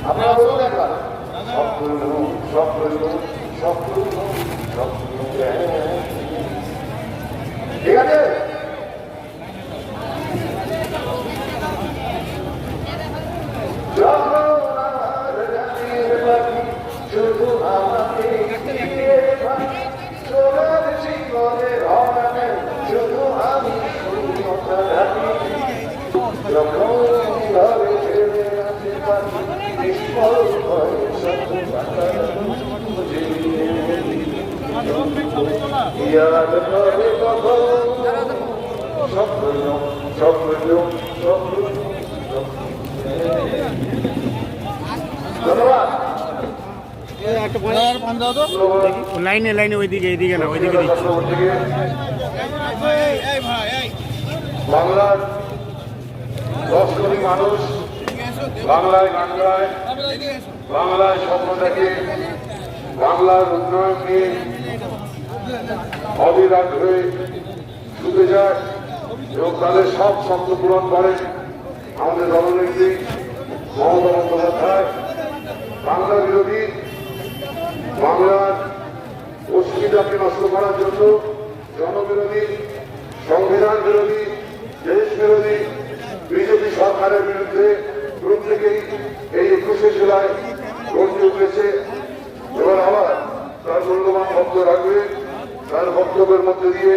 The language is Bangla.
আপনারা বলুন একবার ঠিক আছে। শুধু আমাকে শুধু আমি ধন্যবাদ। লাইনে লাইনে ওইদিকে এইদিকে না ওইদিকে বাংলার 10 কোটি মানুষ বাংলায় গান গায়, বাংলায় স্বপ্ন দেখে, বাংলার উন্নয়ন নিয়ে অবিরাট হয়ে ছুটে যায় এবং তাদের সব স্বপ্ন পূরণ করে আমাদের দলনেত্রী মমতা বন্দ্যোপাধ্যায়। বাংলা বিরোধী, বাংলার অস্মিতাকে নষ্ট করার জন্য জনবিরোধী, সংবিধান বিরোধী, দেশ বিরোধী বিজেপি সরকারের বিরুদ্ধে প্রত্যেকেই এই 21শে জুলাই গর্জে উঠেছে। এবার আবার তার মূল্যবান বক্তব্য রাখবে, তার বক্তব্যের মধ্যে দিয়ে